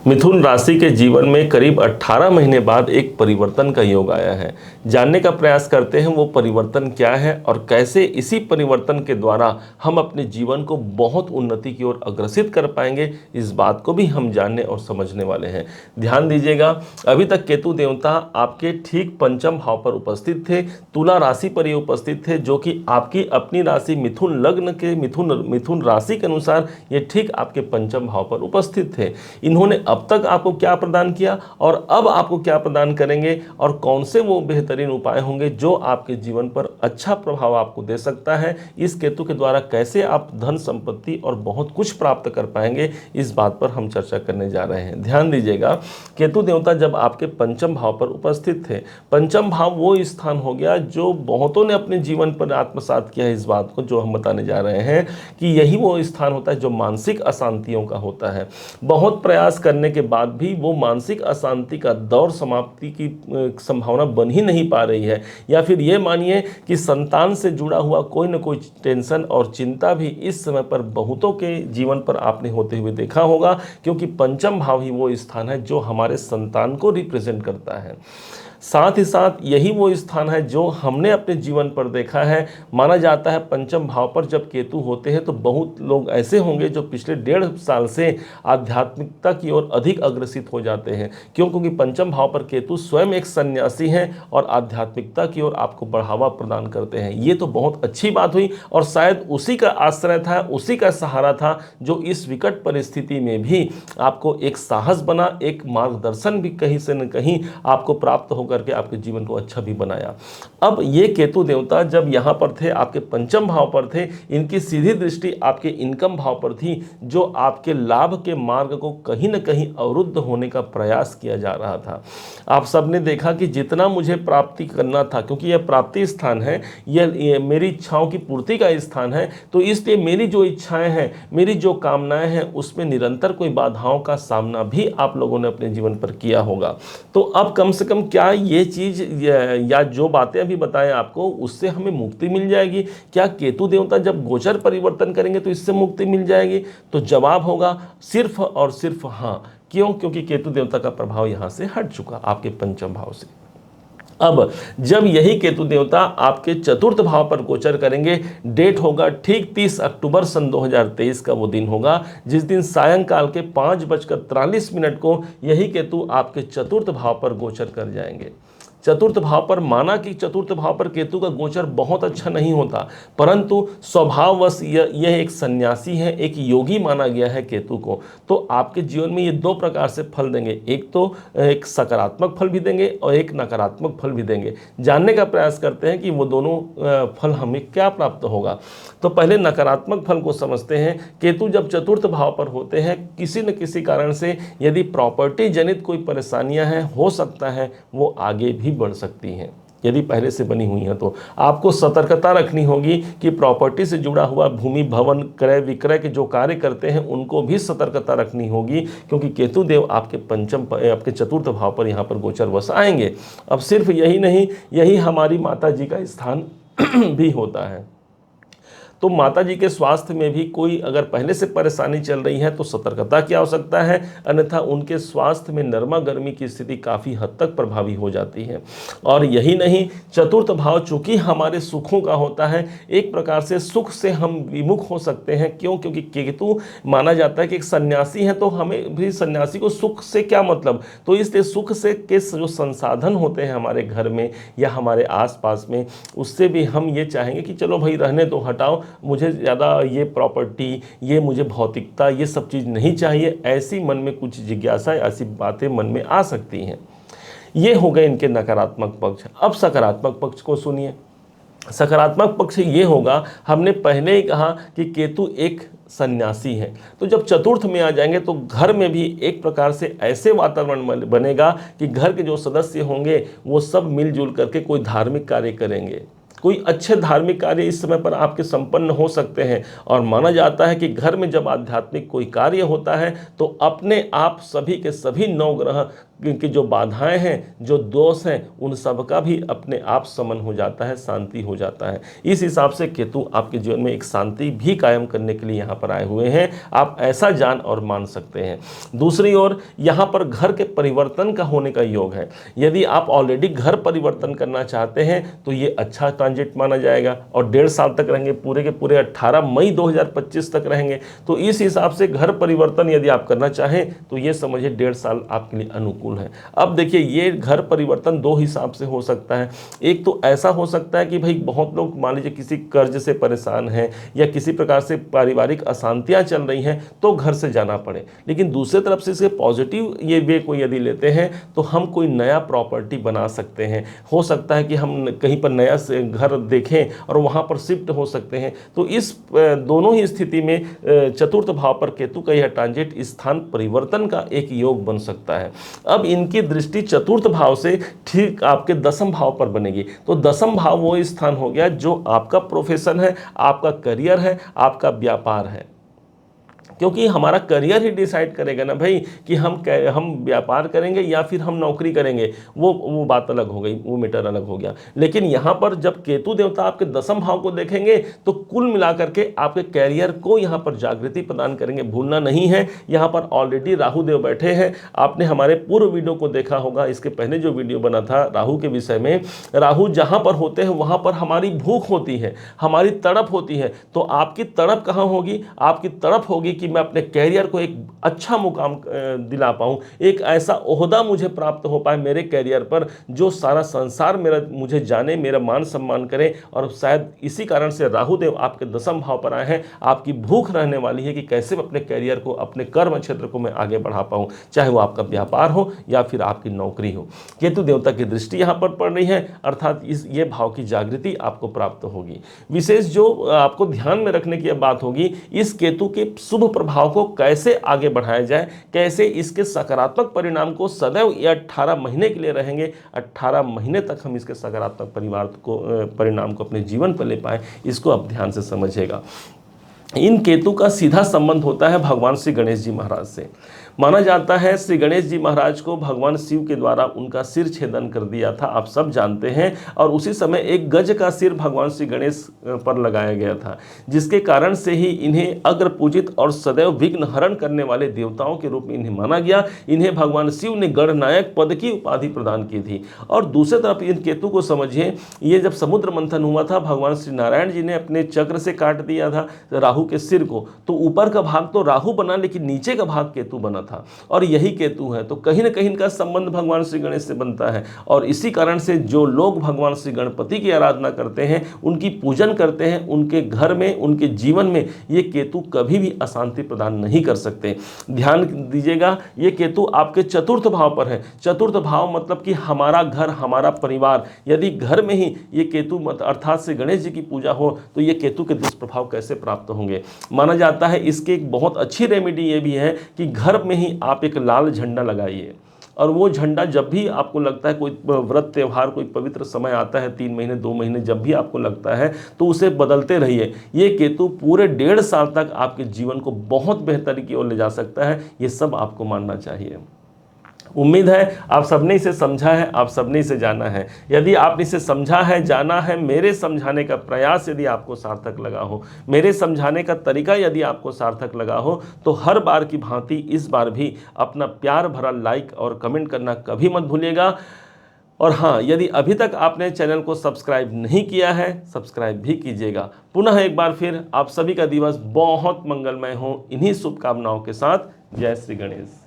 मिथुन राशि के जीवन में करीब 18 महीने बाद एक परिवर्तन का योग आया है। जानने का प्रयास करते हैं वो परिवर्तन क्या है और कैसे इसी परिवर्तन के द्वारा हम अपने जीवन को बहुत उन्नति की ओर अग्रसित कर पाएंगे, इस बात को भी हम जानने और समझने वाले हैं। ध्यान दीजिएगा, अभी तक केतु देवता आपके ठीक पंचम भाव पर उपस्थित थे, तुला राशि पर ये उपस्थित थे, जो कि आपकी अपनी राशि मिथुन लग्न के मिथुन राशि के अनुसार ये ठीक आपके पंचम भाव पर उपस्थित थे। इन्होंने अब तक आपको क्या प्रदान किया और अब आपको क्या प्रदान करेंगे और कौन से वो बेहतरीन उपाय होंगे जो आपके जीवन पर अच्छा प्रभाव आपको दे सकता है, इस केतु के द्वारा कैसे आप धन संपत्ति और बहुत कुछ प्राप्त कर पाएंगे, इस बात पर हम चर्चा करने जा रहे हैं। ध्यान दीजिएगा, केतु देवता जब आपके पंचम भाव पर उपस्थित थे, पंचम भाव वो स्थान हो गया जो बहुतों ने अपने जीवन पर आत्मसात किया है। इस बात को जो हम बताने जा रहे हैं कि यही वो स्थान होता है जो मानसिक अशांतियों का होता है। बहुत प्रयास करने के बाद भी वो मानसिक अशांति का दौर समाप्ति की संभावना बन ही नहीं पा रही है, या फिर ये मानिए कि संतान से जुड़ा हुआ कोई न कोई टेंशन और चिंता भी इस समय पर बहुतों के जीवन पर आपने होते हुए देखा होगा, क्योंकि पंचम भाव ही वो स्थान है जो हमारे संतान को रिप्रेजेंट करता है। साथ ही साथ यही वो स्थान है जो हमने अपने जीवन पर देखा है। माना जाता है पंचम भाव पर जब केतु होते हैं तो बहुत लोग ऐसे होंगे जो पिछले 1.5 साल से आध्यात्मिकता की ओर अधिक अग्रसित हो जाते हैं। क्योंकि पंचम भाव पर केतु स्वयं एक सन्यासी हैं और आध्यात्मिकता की ओर आपको बढ़ावा प्रदान करते हैं। ये तो बहुत अच्छी बात हुई और शायद उसी का आश्रय था, उसी का सहारा था जो इस विकट परिस्थिति में भी आपको एक साहस बना, एक मार्गदर्शन भी कहीं से न कहीं आपको प्राप्त हो करके आपके जीवन को अच्छा भी बनाया। अब ये केतु देवता जब यहाँ पर थे, आपके पंचम भाव पर थे, इनकी सीधी दृष्टि आपके इनकम भाव पर थी, जो आपके लाभ के मार्ग को कहीं न कहीं अवरुद्ध होने का प्रयास किया जा रहा था। आप सबने देखा कि जितना मुझे प्राप्ति करना था, क्योंकि यह प्राप्ति स्थान है, यह मेरी इच्छाओं की पूर्ति का स्थान है, तो इसलिए मेरी जो इच्छाएं हैं, मेरी जो कामनाएं हैं, उसमें निरंतर कोई बाधाओं का सामना भी आप लोगों ने अपने जीवन पर किया होगा। तो अब कम से कम क्या ये चीज़ या जो बातें अभी बताएं आपको, उससे हमें मुक्ति मिल जाएगी? क्या केतु देवता जब गोचर परिवर्तन करेंगे तो इससे मुक्ति मिल जाएगी? तो जवाब होगा सिर्फ और सिर्फ हाँ। क्यों? क्योंकि केतु देवता का प्रभाव यहाँ से हट चुका आपके पंचम भाव से। अब जब यही केतु देवता आपके चतुर्थ भाव पर गोचर करेंगे, डेट होगा ठीक 30 अक्टूबर सन 2023 का वो दिन होगा, जिस दिन सायंकाल के 5:43 को यही केतु आपके चतुर्थ भाव पर गोचर कर जाएंगे। चतुर्थ भाव पर, माना कि चतुर्थ भाव पर केतु का गोचर बहुत अच्छा नहीं होता, परंतु स्वभाववश यह एक सन्यासी है, एक योगी माना गया है केतु को। तो आपके जीवन में ये 2 प्रकार से फल देंगे, एक तो एक सकारात्मक फल भी देंगे और एक नकारात्मक फल भी देंगे। जानने का प्रयास करते हैं कि वो दोनों फल हमें क्या प्राप्त होगा। तो पहले नकारात्मक फल को समझते हैं। केतु जब चतुर्थ भाव पर होते हैं, किसी न किसी कारण से यदि प्रॉपर्टी जनित कोई परेशानियां हैं, हो सकता है वो आगे भी बढ़ सकती हैं। यदि पहले से बनी हुई हैं तो आपको सतर्कता रखनी होगी कि प्रॉपर्टी से जुड़ा हुआ भूमि, भवन, क्रय विक्रय के जो कार्य करते हैं उनको भी सतर्कता रखनी होगी, क्योंकि केतु देव आपके चतुर्थ भाव पर यहाँ पर गोचर वश आएंगे। अब सिर्फ यही नहीं, यही हमारी माता जी का स्थान भी होता है। तो माता जी के स्वास्थ्य में भी कोई अगर पहले से परेशानी चल रही है तो सतर्कता की आवश्यकता है, अन्यथा उनके स्वास्थ्य में नरमा गर्मी की स्थिति काफ़ी हद तक प्रभावी हो जाती है। और यही नहीं, चतुर्थ भाव चूंकि हमारे सुखों का होता है, एक प्रकार से सुख से हम विमुख हो सकते हैं। क्यों? क्योंकि केतु माना जाता है कि एक सन्यासी है, तो हमें भी सन्यासी को सुख से क्या मतलब। तो इसलिए सुख से के जो संसाधन होते हैं हमारे घर में या हमारे आसपास में, उससे भी हम ये चाहेंगे कि चलो भाई रहने दो, हटाओ, मुझे ज़्यादा ये प्रॉपर्टी, ये मुझे भौतिकता, ये सब चीज़ नहीं चाहिए। ऐसी मन में कुछ जिज्ञासा, ऐसी बातें मन में आ सकती हैं। ये हो गए इनके नकारात्मक पक्ष। अब सकारात्मक पक्ष को सुनिए। सकारात्मक पक्ष ये होगा, हमने पहले ही कहा कि केतु एक सन्यासी है, तो जब चतुर्थ में आ जाएंगे तो घर में भी एक प्रकार से ऐसे वातावरण बनेगा कि घर के जो सदस्य होंगे वो सब मिलजुल करके कोई धार्मिक कार्य करेंगे। कोई अच्छे धार्मिक कार्य इस समय पर आपके संपन्न हो सकते हैं। और माना जाता है कि घर में जब आध्यात्मिक कोई कार्य होता है तो अपने आप सभी के सभी नौ ग्रह की जो बाधाएं हैं, जो दोष हैं, उन सब का भी अपने आप शमन हो जाता है, शांति हो जाता है। इस हिसाब से केतु आपके जीवन में एक शांति भी कायम करने के लिए यहाँ पर आए हुए हैं, आप ऐसा जान और मान सकते हैं। दूसरी ओर यहाँ पर घर के परिवर्तन का होने का योग है। यदि आप ऑलरेडी घर परिवर्तन करना चाहते हैं तो ये अच्छा ट्रांजिट माना जाएगा और 1.5 साल तक रहेंगे, पूरे के पूरे 18 मई 2025 तक रहेंगे। तो इस हिसाब से घर परिवर्तन यदि आप करना चाहें तो ये समझिए 1.5 साल आपके लिए अनुकूल है। अब देखिए, ये घर परिवर्तन दो हिसाब से हो सकता है। एक तो ऐसा हो सकता है कि भाई बहुत लोग मान लीजिए किसी कर्ज से परेशान हैं या किसी प्रकार से पारिवारिक अशांतियां चल रही हैं तो घर से जाना पड़े। लेकिन दूसरी तरफ से इसके पॉजिटिव ये वे को यदि लेते हैं तो हम कोई नया प्रॉपर्टी बना सकते हैं। हो सकता है कि हम कहीं पर नया घर देखें और वहां पर शिफ्ट हो सकते हैं। तो इस दोनों ही स्थिति में चतुर्थ भाव पर केतु का यह ट्रांजिट स्थान परिवर्तन का एक योग बन सकता है। अब इनकी दृष्टि चतुर्थ भाव से ठीक आपके दसम भाव पर बनेगी। तो दसम भाव वो स्थान हो गया जो आपका प्रोफेशन है, आपका करियर है, आपका व्यापार है। क्योंकि हमारा करियर ही डिसाइड करेगा ना भाई कि हम व्यापार करेंगे या फिर हम नौकरी करेंगे। वो बात अलग हो गई, वो मैटर अलग हो गया। लेकिन यहाँ पर जब केतु देवता आपके दसम भाव को देखेंगे तो कुल मिलाकर के आपके कैरियर को यहाँ पर जागृति प्रदान करेंगे। भूलना नहीं है, यहाँ पर ऑलरेडी राहु देव बैठे हैं। आपने हमारे पूर्व वीडियो को देखा होगा, इसके पहले जो वीडियो बना था राहु के विषय में। राहु जहाँ पर होते हैं वहाँ पर हमारी भूख होती है, हमारी तड़प होती है। तो आपकी तड़प कहाँ होगी? आपकी तड़प होगी कि मैं अपने कैरियर को एक अच्छा मुकाम दिला पाऊं, एक ऐसा ओहदा मुझे प्राप्त हो पाए मेरे कैरियर पर जो सारा संसार मुझे जाने, मेरा मान सम्मान करे। और शायद इसी कारण से राहु देव आपके दसम भाव पर आए हैं। आपकी भूख रहने वाली है कि कैसे अपने कैरियर को, अपने कर्म क्षेत्र को मैं आगे बढ़ा पाऊं, चाहे वो आपका व्यापार हो या फिर आपकी नौकरी हो। केतु देवता की दृष्टि यहाँ पर पड़ रही है, अर्थात ये भाव की जागृति आपको प्राप्त होगी। विशेष जो आपको ध्यान में रखने की बात होगी, इस केतु के शुभ प्रभाव को कैसे आगे बढ़ाया जाए, कैसे इसके सकारात्मक परिणाम को सदैव ये 18 महीने के लिए रहेंगे, 18 महीने तक हम इसके सकारात्मक परिणाम को अपने जीवन पर ले पाए, इसको आप ध्यान से समझिएगा। इन केतु का सीधा संबंध होता है भगवान श्री गणेश जी महाराज से। माना जाता है श्री गणेश जी महाराज को भगवान शिव के द्वारा उनका सिर छेदन कर दिया था, आप सब जानते हैं। और उसी समय एक गज का सिर भगवान श्री गणेश पर लगाया गया था, जिसके कारण से ही इन्हें अग्र पूजित और सदैव विघ्न हरण करने वाले देवताओं के रूप में इन्हें माना गया। इन्हें भगवान शिव ने गणनायक पद की उपाधि प्रदान की थी। और दूसरी तरफ इन केतु को समझिए, ये जब समुद्र मंथन हुआ था, भगवान श्री नारायण जी ने अपने चक्र से काट दिया था राहु के सिर को। तो ऊपर का भाग तो राहु बना, लेकिन नीचे का भाग केतु बना था, और यही केतु है। तो कहीं ना कहीं इनका संबंध भगवान श्री गणेश से बनता है। और इसी कारण से जो लोग भगवान श्री गणपति की आराधना करते हैं, उनकी पूजन करते हैं, उनके घर में, उनके जीवन में ये केतु कभी भी अशांति प्रदान नहीं कर सकते। ध्यान दीजिएगा, ये केतु आपके चतुर्थ भाव पर है। चतुर्थ भाव मतलब कि हमारा घर, हमारा परिवार। यदि घर में ही ये केतु अर्थात श्री गणेश जी की पूजा हो तो ये केतु के दुष्प्रभाव कैसे प्राप्त होंगे। माना जाता है इसके एक बहुत अच्छी रेमेडी ये भी है कि घर में ही आप एक लाल झंडा लगाइए। और वो झंडा जब भी आपको लगता है, कोई व्रत त्यौहार, कोई पवित्र समय आता है, 3 महीने 2 महीने, जब भी आपको लगता है तो उसे बदलते रहिए। ये केतु पूरे 1.5 साल तक आपके जीवन को बहुत बेहतरी की ओर ले जा सकता है। ये सब आपको मानना चाहिए। उम्मीद है आप सबने इसे समझा है, आप सबने इसे जाना है। यदि आपने इसे समझा है, जाना है, मेरे समझाने का प्रयास यदि आपको सार्थक लगा हो, मेरे समझाने का तरीका यदि आपको सार्थक लगा हो, तो हर बार की भांति इस बार भी अपना प्यार भरा लाइक और कमेंट करना कभी मत भूलिएगा। और हाँ, यदि अभी तक आपने चैनल को सब्सक्राइब नहीं किया है, सब्सक्राइब भी कीजिएगा। पुनः एक बार फिर आप सभी का दिवस बहुत मंगलमय हो, इन्हीं शुभकामनाओं के साथ। जय श्री गणेश।